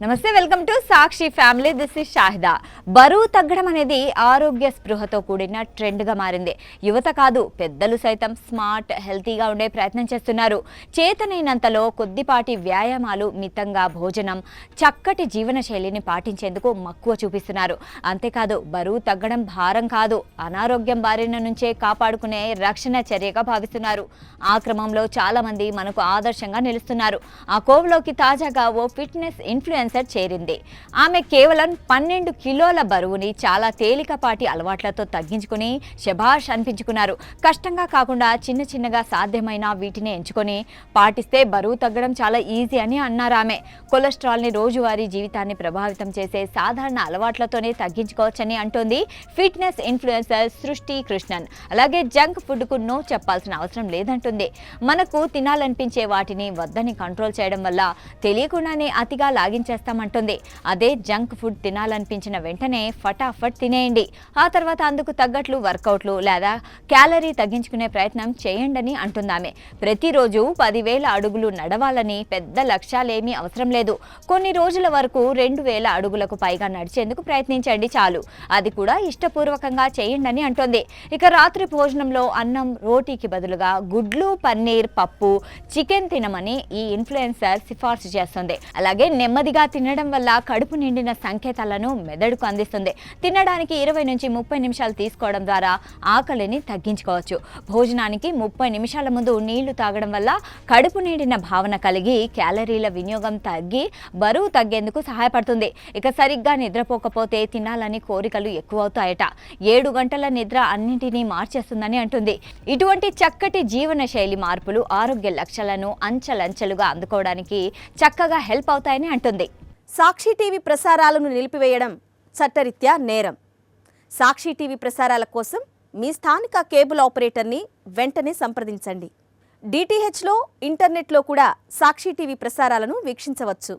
నమస్తే, welcome to Sakshi family. This is Shahida. బరువు తగ్గడం అనేది ఆరోగ్య స్పృహతో కూడిన ట్రెండ్గా మారింది. యువత కాదు, పెద్దలు సైతం స్మార్ట్, హెల్తీగా ఉండే ప్రయత్నం చేస్తున్నారు. చేతనైనంతలో కొద్దిపాటి వ్యాయామాలు, మితంగా భోజనం, చక్కటి జీవన శైలిని పాటించేందుకు మక్కువ చూపిస్తున్నారు. అంతేకాదు, బరువు తగ్గడం భారం కాదు, అనారోగ్యం బారిన నుంచే కాపాడుకునే రక్షణ చర్యగా భావిస్తున్నారు. ఆ క్రమంలో చాలా మంది మనకు ఆదర్శంగా నిలుస్తున్నారు. ఆ కోవలోకి తాజాగా ఓ ఫిట్నెస్ ఇన్ఫ్లుయెన్సర్ చేరింది. ఆమె కేవలం 12 కిలోల బరువుని చాలా తేలికపాటి అలవాట్లతో తగ్గించుకుని శభాష్ అనిపించుకున్నారు. కష్టంగా కాకుండా చిన్న చిన్నగా సాధ్యమైన వీటిని ఎంచుకొని పాటిస్తే బరువు తగ్గడం చాలా ఈజీ అని అన్నారు ఆమె. కొలెస్ట్రాల్ని రోజువారీ జీవితాన్ని ప్రభావితం చేసే సాధారణ అలవాట్లతోనే తగ్గించుకోవచ్చని అంటోంది ఫిట్నెస్ ఇన్ఫ్లుయెన్సర్ సృష్టి కృష్ణన్. అలాగే జంక్ ఫుడ్కు నో చెప్పాల్సిన అవసరం లేదంటుంది. మనకు తినాలనిపించే వాటిని వద్దని కంట్రోల్ చేయడం వల్ల తెలియకుండానే అతిగా లాగించేస్తామంటుంది. అదే జంక్ ఫుడ్ తినాలనిపించిన వెంటనే ఫటాఫట్ తినేయండి. ఆ తర్వాత అందుకు తగ్గట్లు వర్కౌట్లు లేదా క్యాలరీ తగ్గించుకునే ప్రయత్నం చేయండి అంటుందామె. ప్రతిరోజు 10,000 అడుగులు నడవాలని పెద్ద లక్ష్యాలేమీ అవసరం లేదు. కొన్ని రోజుల వరకు 2,000 అడుగులకు పైగా నడిచేందుకు ప్రయత్నించండి చాలు. అది కూడా ఇష్టపూర్వకంగా చేయండి అంటోంది. ఇక రాత్రి భోజనంలో అన్నం, రోటీకి బదులుగా గుడ్లు, పన్నీర్, పప్పు, చికెన్ తినమని ఈ ఇన్ఫ్లుయెన్సర్ సిఫార్సు చేస్తుంది. అలాగే నెమ్మదిగా తినడం వల్ల కడుపు నిండిన సంకేతాలను మెదడుకు అందిస్తుంది. తినడానికి 20 నుంచి 30 నిమిషాలు తీసుకోవడం ద్వారా ఆకలిని తగ్గించుకోవచ్చు. భోజనానికి 30 నిమిషాల ముందు నీళ్లు తాగడం వల్ల కడుపు నిండిన భావన కలిగి క్యాలరీల వినియోగం తగ్గి బరువు తగ్గేందుకు సహాయపడుతుంది. ఇక సరిగ్గా నిద్రపోకపోతే తినాలని కోరికలు ఎక్కువవుతాయట. 7 గంటల నిద్ర అన్నింటినీ మార్చేస్తుందని అంటుంది. ఇటువంటి చక్కటి జీవన శైలి మార్పులు ఆరోగ్య లక్ష్యాలను అంచెలంచెలుగా అందుకోవడానికి చక్కగా హెల్ప్ అవుతాయని అంటుంది. సాక్షి టీవీ ప్రసారాలను నిలిపివేయడం చట్టరీత్యా నేరం. సాక్షి టీవీ ప్రసారాల కోసం మీ స్థానిక కేబుల్ ఆపరేటర్ని వెంటనే సంప్రదించండి. డిటిహెచ్లో, ఇంటర్నెట్లో కూడా సాక్షి టీవీ ప్రసారాలను వీక్షించవచ్చు.